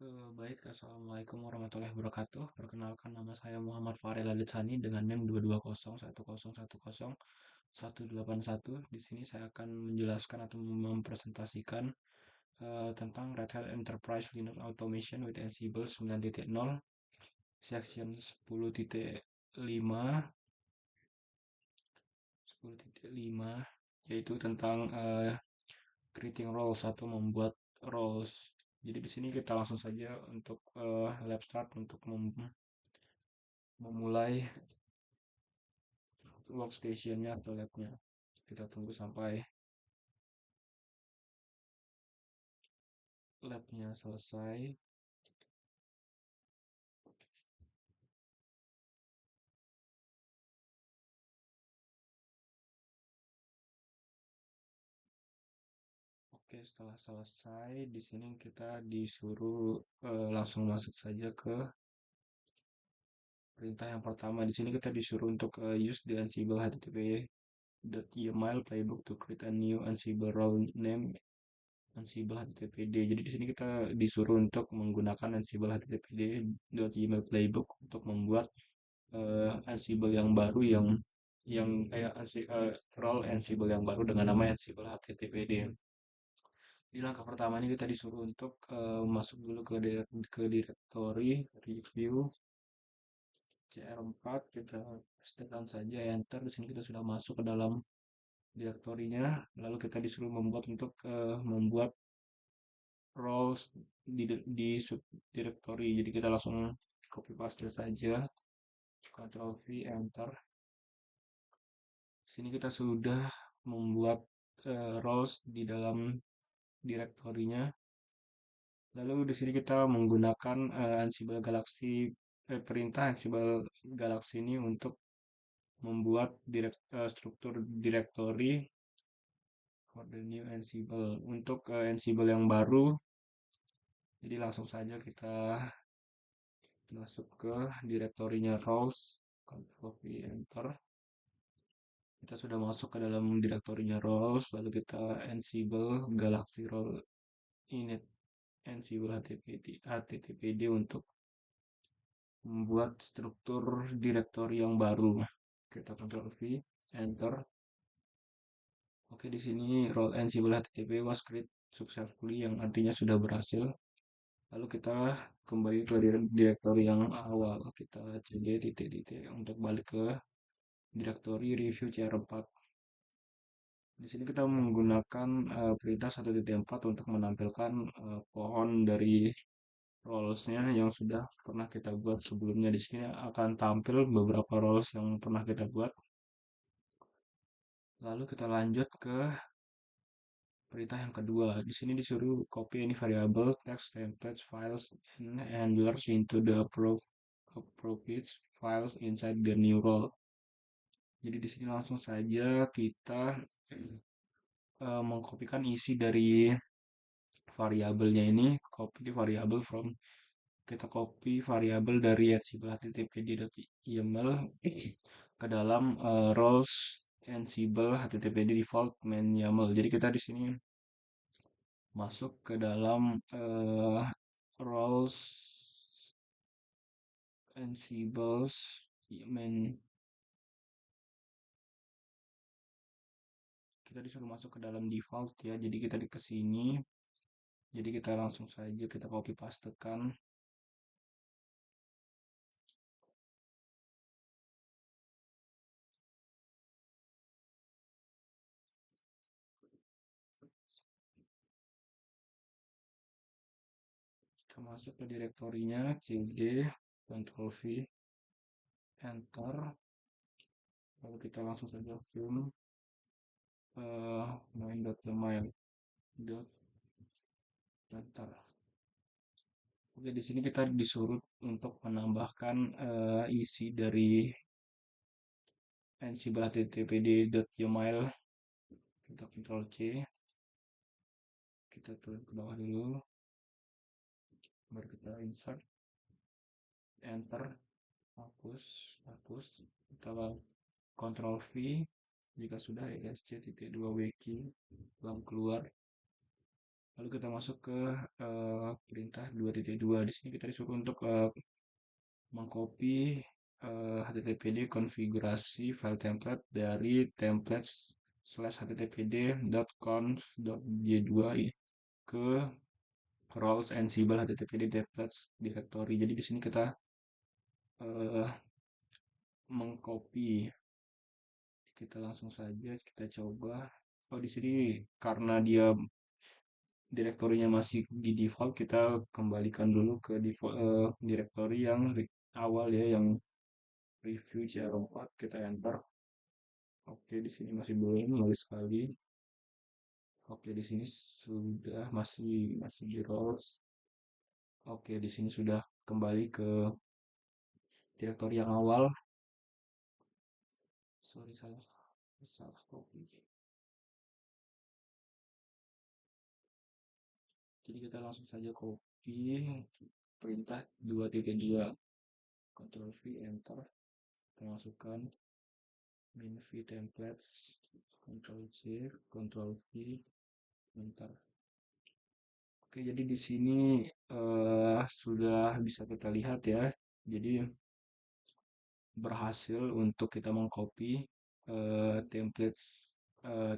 Baik, Assalamualaikum warahmatullahi wabarakatuh. Perkenalkan nama saya Muhammad Farel Alitsani dengan NIM 22010110181. Di sini saya akan menjelaskan atau mempresentasikan tentang Red Hat Enterprise Linux Automation with Ansible 9.0 section 10.5 10.5 yaitu tentang creating roles atau membuat roles. Jadi di sini kita langsung saja untuk lab start untuk memulai workstation-nya atau labnya. Kita tunggu sampai labnya selesai. Oke, setelah selesai, di sini kita disuruh langsung masuk saja ke perintah yang pertama. Di sini kita disuruh untuk use the Ansible http://YAML playbook to create a new Ansible role name Ansible HTTPD. Jadi di sini kita disuruh untuk menggunakan Ansible HTTPD.YAML playbook untuk membuat Ansible yang baru yang kayak role Ansible yang baru dengan nama Ansible HTTPD. Di langkah pertama ini kita disuruh untuk masuk dulu ke directory review CR4, kita pastekan saja enter. Di sini kita sudah masuk ke dalam direktorinya, lalu kita disuruh membuat roles di subdirectory. Jadi kita langsung copy paste saja, Ctrl V enter. Sini kita sudah membuat roles di dalam direktorinya. Lalu di sini kita menggunakan Ansible Galaxy perintah Ansible Galaxy ini untuk membuat struktur directory for the new Ansible untuk Ansible yang baru. Jadi langsung saja kita masuk ke direktorinya roles, Ctrl V enter. Kita sudah masuk ke dalam direktorinya roles, lalu kita Ansible Galaxy Role init Ansible HTTPD untuk membuat struktur direktori yang baru. Kita Ctrl V enter. Oke, di sini role Ansible HTTP was created successfully, yang artinya sudah berhasil. Lalu kita kembali ke direktori yang awal. Kita cd titik untuk balik ke direktori review CR4. Di sini kita menggunakan perintah 1.4 untuk menampilkan pohon dari roles-nya yang sudah pernah kita buat sebelumnya. Di sini akan tampil beberapa roles yang pernah kita buat. Lalu kita lanjut ke perintah yang kedua. Di sini disuruh copy any variable, text, templates, files, and handlers into the appropriate files inside the new role. Jadi di sini langsung saja kita mengkopikan isi dari variabelnya ini. Kita copy variabel dari Ansible httpd.yaml ke dalam roles Ansible httpd default main YAML. Jadi kita di sini masuk ke dalam roles Ansible main. Kita disuruh masuk ke dalam default ya. Jadi kita di kesini. Jadi kita langsung saja kita copy pastekan. Kita masuk ke direktorinya cd Ctrl V enter, lalu kita langsung saja film main.yaml enter. Oke, di sini kita disuruh untuk menambahkan isi dari Ansible httpd.yaml. Kita Ctrl C, kita turun ke bawah dulu, baru kita insert enter, hapus, kita Ctrl V jika sudah, ESC.2 wiki, keluar. Lalu kita masuk ke perintah 2.2. Di sini kita disuruh untuk mengcopy httpd konfigurasi file template dari templates slash httpd.conf.j2 ke roles ansible httpd templates directory. Jadi di sini kita eh, mengcopy. Kita langsung saja kita coba. Oh, di sini karena dia direktorinya masih di default, kita kembalikan dulu ke default direktori yang awal ya, yang review CR4. Kita enter. Oke, di sini masih belum, lagi sekali. Oke, di sini sudah masih di roles. Oke, di sini sudah kembali ke direktori yang awal. Sorry, salah copy. Jadi kita langsung saja copy perintah 2.2, Ctrl V, enter. Kita masukkan min v templates, Ctrl C, Ctrl V, enter. Oke, jadi di sini sudah bisa kita lihat ya. Jadi berhasil untuk kita mengcopy templates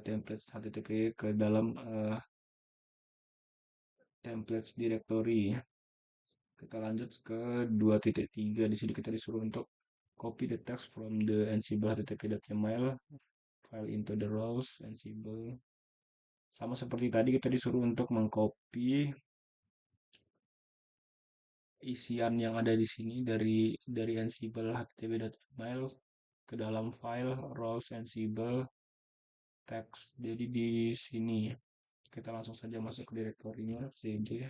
templates HTTP ke dalam templates directory. Kita lanjut ke 2.3. Di sini kita disuruh untuk copy the text from the ansible http.yml file into the rows ansible. Sama seperti tadi kita disuruh untuk mengcopy isian yang ada di sini dari ansible http.yml ke dalam file rows ansible text. Jadi di sini kita langsung saja masuk ke direktorinya cd.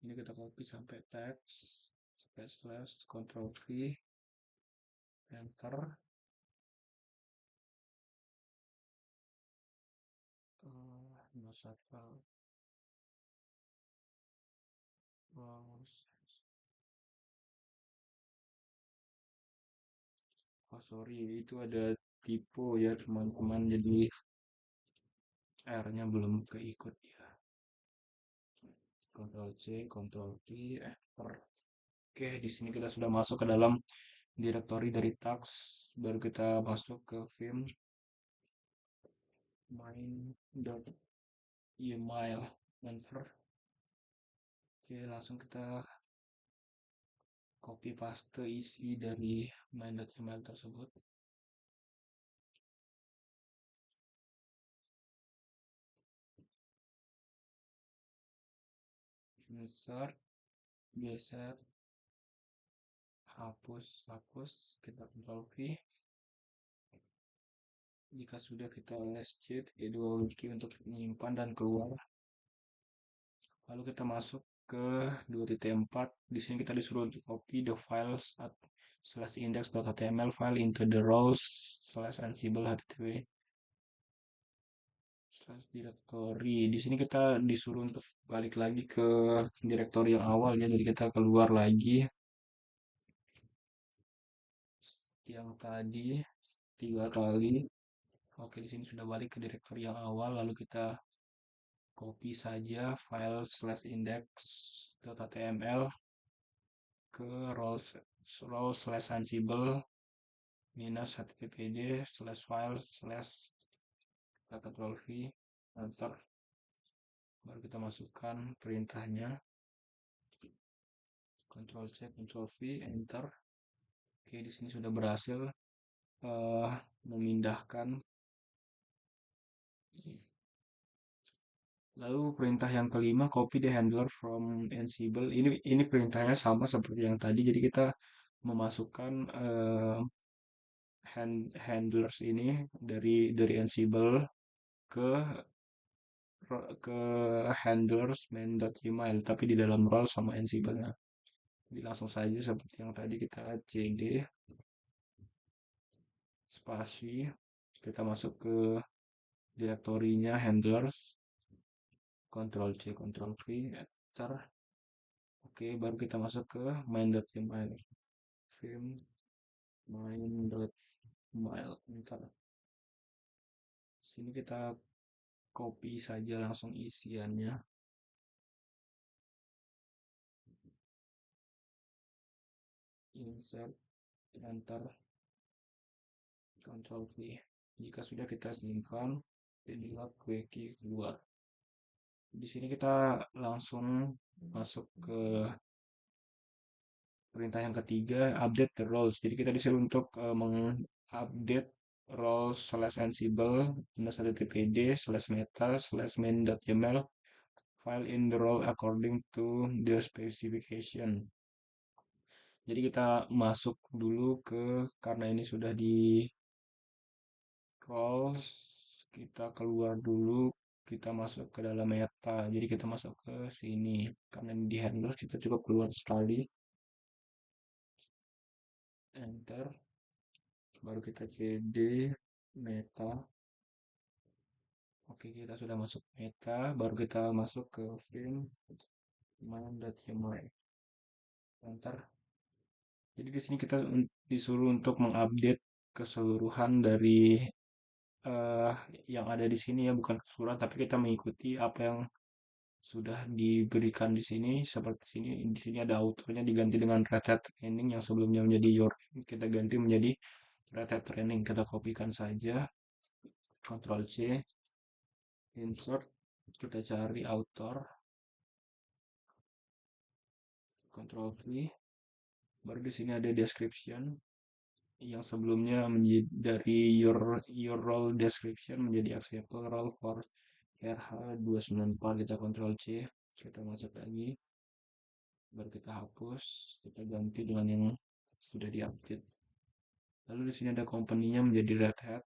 Ini kita copy sampai text slash Ctrl V, enter. Nosql rows. Oh sorry, itu ada typo ya teman-teman, jadi R-nya belum keikut ya. Ctrl C, Ctrl V, enter. Oke, di sini kita sudah masuk ke dalam direktori dari tax. Baru kita masuk ke vim main.email, enter. Oke, langsung kita copy paste isi dari main.email tersebut. Insert, geser, hapus, kita Ctrl V. Jika sudah, kita shift Ctrl key untuk menyimpan dan keluar. Lalu kita masuk ke 2.4. Di sini kita disuruh untuk copy the files at slash index.html file into the rows slash ansible http slash directory. Di sini kita disuruh untuk balik lagi ke direktori yang awal ya. Jadi kita keluar lagi yang tadi 3 kali. Oke, di sini sudah balik ke direktori yang awal. Lalu kita copy saja file slash index.html ke row slash ansible minus httpd slash file slash Ctrl V, enter. Baru kita masukkan perintahnya, Ctrl C, Ctrl V, enter. Oke, di sini sudah berhasil memindahkan. Lalu perintah yang kelima, copy the handler from ansible. Ini perintahnya sama seperti yang tadi. Jadi kita memasukkan handlers ini dari ansible ke ke handlers main.email, tapi di dalam role sama ansible-nya. Jadi langsung saja seperti yang tadi, kita cd spasi, kita masuk ke direktorinya handlers, Ctrl C, Ctrl V, enter. Oke, baru kita masuk ke main.email, vim, main.email, enter. Sini kita copy saja langsung isiannya. Insert, enter, Ctrl V. Jika sudah kita simpan, jadilah queue keluar. Di sini kita langsung masuk ke perintah yang ketiga, update the roles. Jadi kita disuruh untuk mengupdate roles slash ansible minus httpd slash meta slash main.yml file in the role according to the specification. Jadi kita masuk dulu karena ini sudah di roles, kita keluar dulu, kita masuk ke dalam meta. Jadi kita masuk ke sini. Karena ini di handles, kita cukup keluar sekali. Enter. Baru kita cd meta. Oke, kita sudah masuk meta. Baru kita masuk ke film main.yml. Enter. Jadi di sini kita disuruh untuk mengupdate keseluruhan dari eh, yang ada di sini ya, bukan keseluruhan, tapi kita mengikuti apa yang sudah diberikan di sini. Seperti sini, di sini ada autornya diganti dengan red hat training yang sebelumnya menjadi your, kita ganti menjadi red hat training. Kita kopikan saja, Ctrl C, insert, kita cari author, Ctrl V, baru di sini ada description yang sebelumnya dari your role description menjadi acceptable role for RH294. Kita Ctrl C, kita masuk lagi, baru kita hapus, kita ganti dengan yang sudah diupdate. Lalu di sini ada company-nya menjadi Red Hat.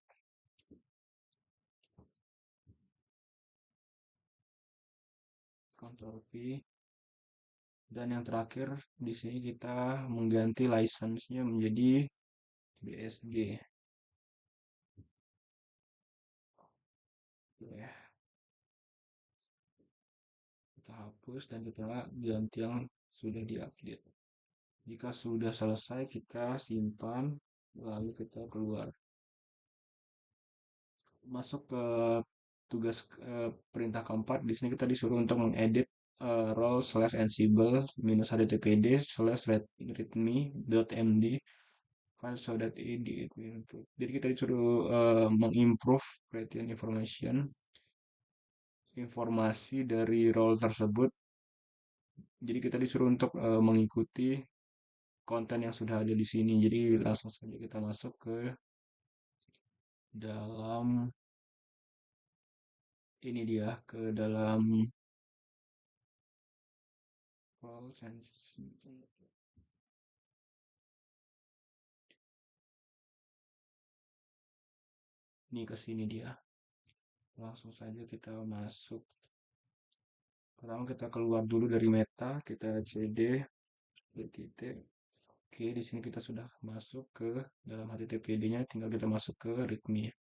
Ctrl V. Dan yang terakhir di sini kita mengganti license-nya menjadi BSG. Ya, kita hapus dan kita ganti yang sudah diupdate. Jika sudah selesai, kita simpan, lalu kita keluar. Masuk ke tugas perintah keempat. Di sini kita disuruh untuk mengedit role slash ansible minus httpd slash readme.md file so that it improve. Jadi kita disuruh mengimprove creating informasi dari role tersebut. Jadi kita disuruh untuk mengikuti konten yang sudah ada di sini. Jadi langsung saja kita masuk ke dalam ini dia, ke dalam roles and ini ke sini dia. Langsung saja kita masuk. Pertama kita keluar dulu dari meta, kita cd titik. Oke, di sini kita sudah masuk ke dalam httpd-nya, tinggal kita masuk ke readme.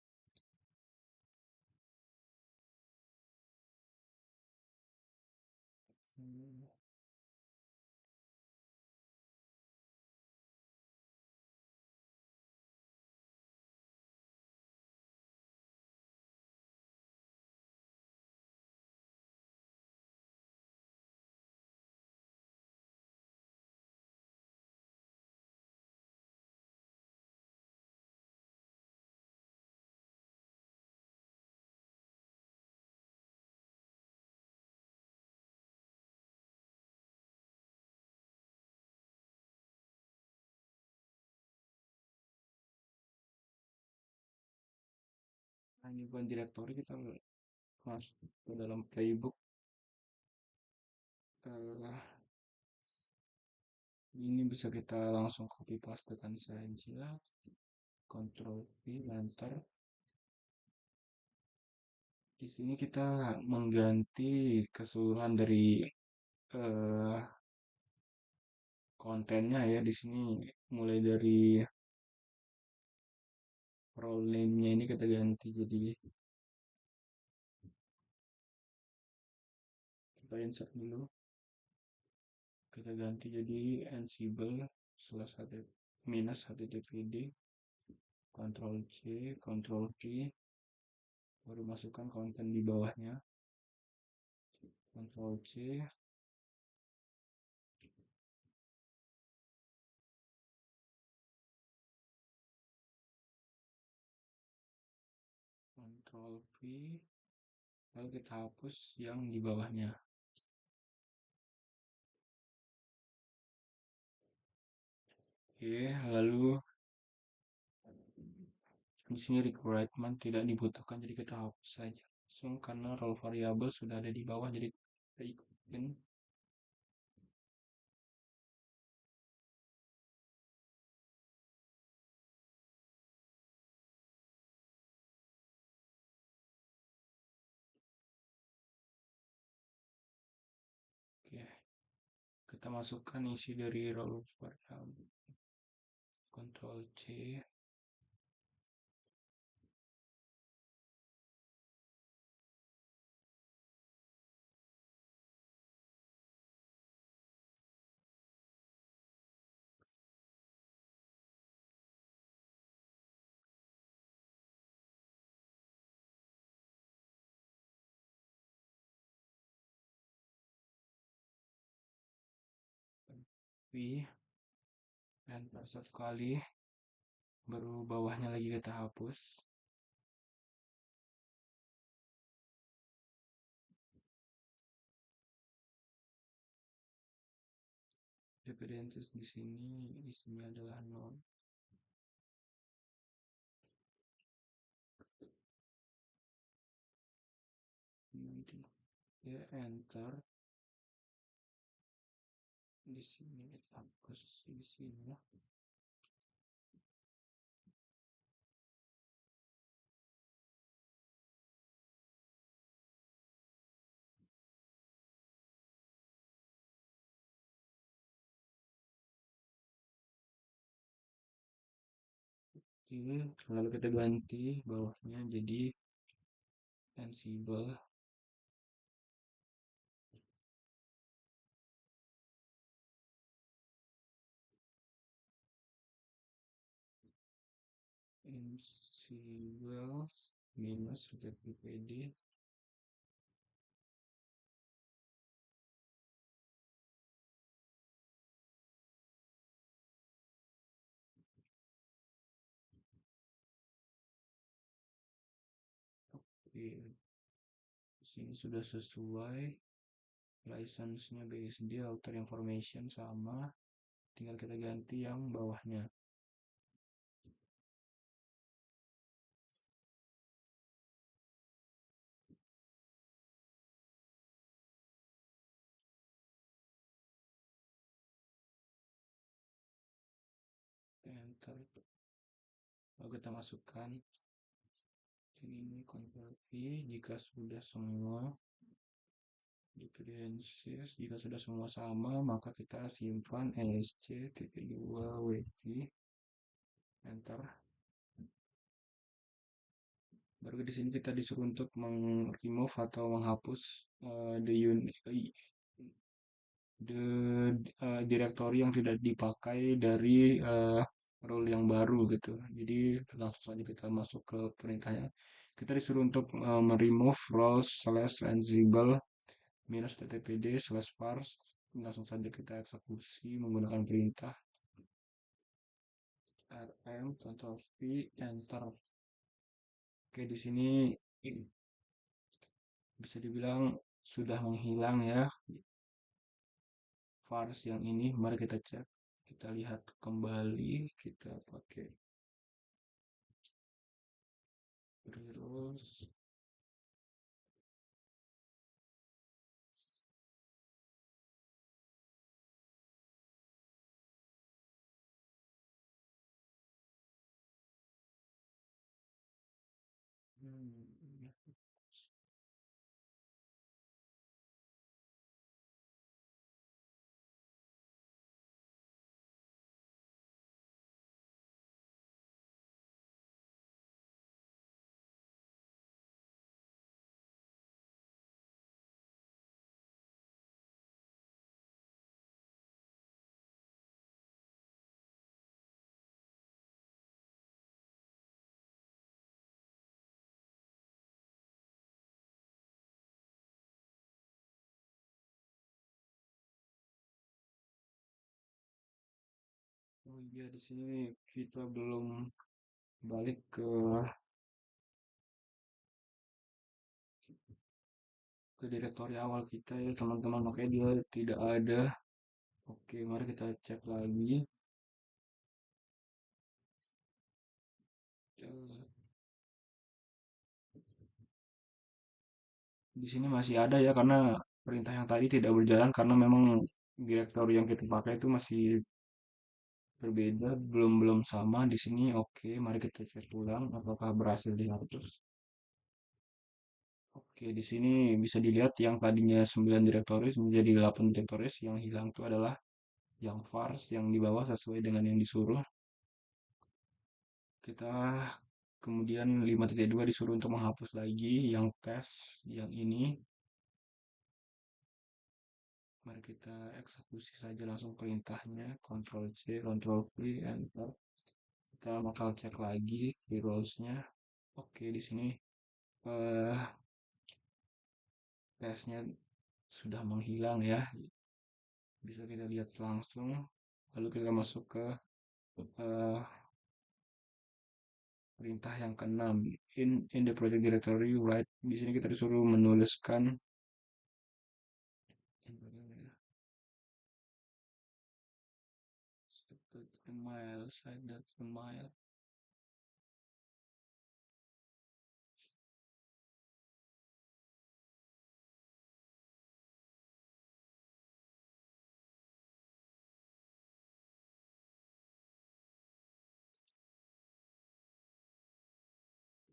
Nah, ini bukan directory, kita masuk ke dalam playbook. Ini bisa kita langsung copy pastekan saja. Ctrl V, enter. Di sini kita mengganti keseluruhan dari eh, kontennya ya. Di sini mulai dari role name-nya ini kita ganti jadi, kita insert dulu, kita ganti jadi ansible slash minus httpd, Ctrl C, Ctrl V, baru masukkan konten di bawahnya, Ctrl C, Ctrl V, lalu kita hapus yang di bawahnya. Oke, lalu di sini requirement tidak dibutuhkan, jadi kita hapus saja langsung karena role variable sudah ada di bawah, jadi kita ikutin. Oke, kita masukkan isi dari role variable, Ctrl C, V, enter satu kali, baru bawahnya lagi kita hapus. Dependencies di sini adalah 0. Nanti ya enter, di sini kita hapus di sini ya. Oke, lalu kita ganti bawahnya jadi Ansible. Ansible minus ppd. Oke, di sini sudah sesuai. License-nya BSD, author information sama, tinggal kita ganti yang bawahnya. Enter, lalu kita masukkan ini Ctrl V. Jika sudah semua dependencies, jika sudah semua sama, maka kita simpan esc.2wg, enter. Baru di sini kita disuruh untuk remove atau menghapus directory yang tidak dipakai dari role yang baru gitu. Jadi langsung saja kita masuk ke perintahnya. Kita disuruh untuk meremove roles slash ansible minus ttpd slash parse. Langsung saja kita eksekusi menggunakan perintah rm Ctrl V, enter. Oke, di sini bisa dibilang sudah menghilang ya vars yang ini. Mari kita cek, kita lihat kembali, kita pakai terus iya, di sini kita belum balik ke direktori awal kita ya teman-teman, makanya dia tidak ada. Oke, mari kita cek lagi. Di sini masih ada ya, karena perintah yang tadi tidak berjalan karena memang direktori yang kita pakai itu masih berbeda, belum belum sama di sini. Oke, mari kita cek ulang apakah berhasil dihapus. Oke, di sini bisa dilihat yang tadinya 9 direktoris menjadi 8 direktoris. Yang hilang itu adalah yang vars yang di bawah sesuai dengan yang disuruh. Kita kemudian 5.2 disuruh untuk menghapus lagi yang tes yang ini. Mari kita eksekusi saja langsung perintahnya. Ctrl C, Ctrl V, Enter. Kita bakal cek lagi di roles-nya. Oke, di sini eh, tesnya sudah menghilang ya. Bisa kita lihat langsung. Lalu kita masuk ke eh, perintah yang keenam. In the project directory, right? Di sini kita disuruh menuliskan mile, mile.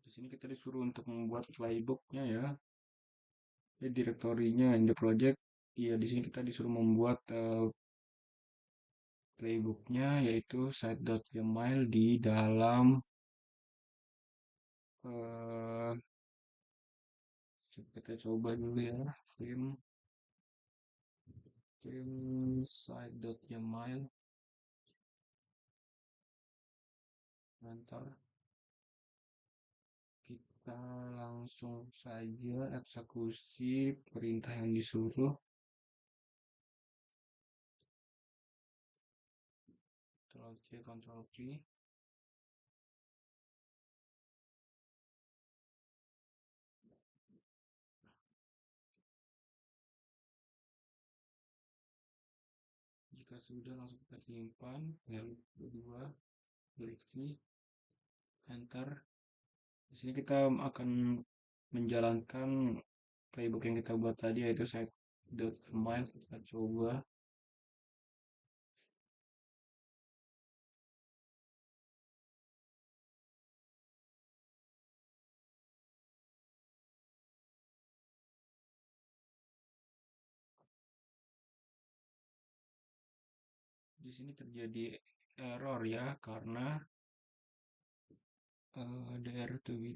Di sini kita disuruh untuk membuat playbooknya ya. Direktorinya in the project. Ya, di sini kita disuruh membuat playbooknya yaitu site.yml di dalam eh, kita coba dulu ya, film site.yml. Enter. Kita langsung saja eksekusi perintah yang disuruh. Ctrl C, Ctrl V. Jika sudah langsung kita simpan. Lalu kedua, klik enter. Di sini kita akan menjalankan playbook yang kita buat tadi yaitu set.command. Kita coba. Di sini terjadi error ya karena ada error to be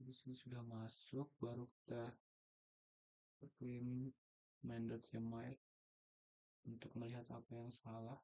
di sini sudah masuk, baru kita klaim main.yml untuk melihat apa yang salah.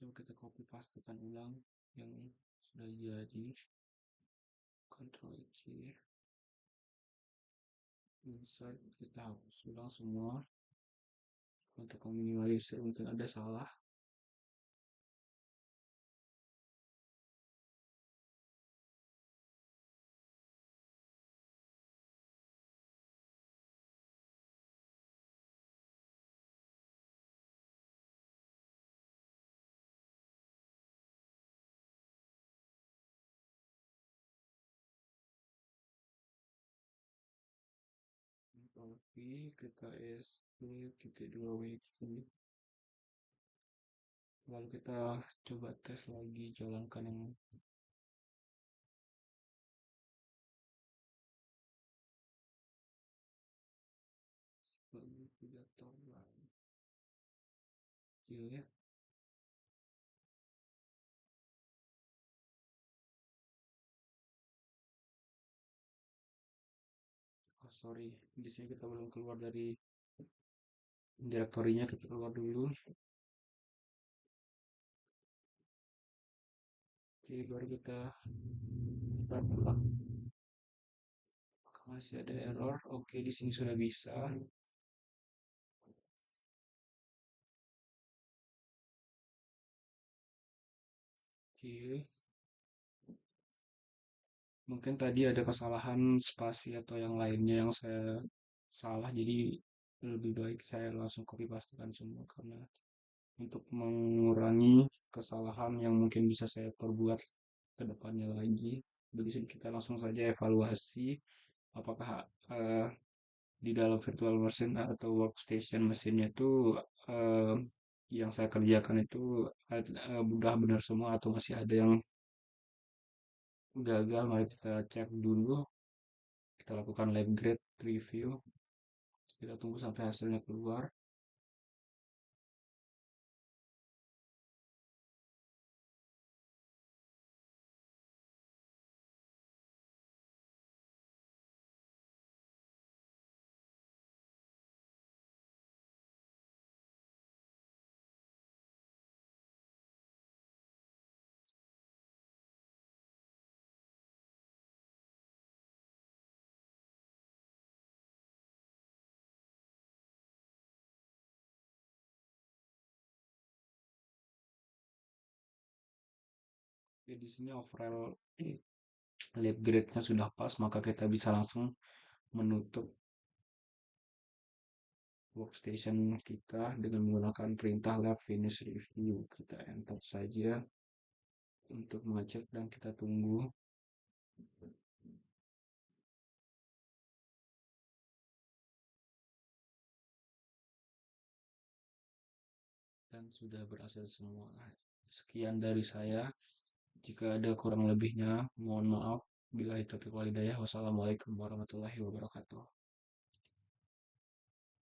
Coba kita copy pastekan ulang yang sudah jadi. Ctrl C. Insert kita hapus ulang semua untuk meminimalisir mungkin ada salah. Copy kita ksp titik dua wiki, lalu kita coba tes lagi, jalankan yang tidak terlalu kecil ya. Oh sorry, di sini kita belum keluar dari direktorinya, kita keluar dulu. Oke, baru kita start ulang. Masih ada error. Oke, di sini sudah bisa. Oke, mungkin tadi ada kesalahan spasi atau yang lainnya yang saya salah, jadi lebih baik saya langsung copy pastekan semua karena untuk mengurangi kesalahan yang mungkin bisa saya perbuat ke depannya lagi. Dari sini kita langsung saja evaluasi apakah eh, di dalam virtual machine atau workstation mesinnya itu eh, yang saya kerjakan itu udah benar semua atau masih ada yang gagal. Mari kita cek dulu, kita lakukan lab grade review, kita tunggu sampai hasilnya keluar. Jadi di sini overall lab grade-nya sudah pas, maka kita bisa langsung menutup workstation kita dengan menggunakan perintah lab finish review. Kita enter saja untuk mengecek dan kita tunggu. Dan sudah berhasil semua. Sekian dari saya. Jika ada kurang lebihnya, mohon maaf. Bila itu walhidayah. Wassalamualaikum warahmatullahi wabarakatuh.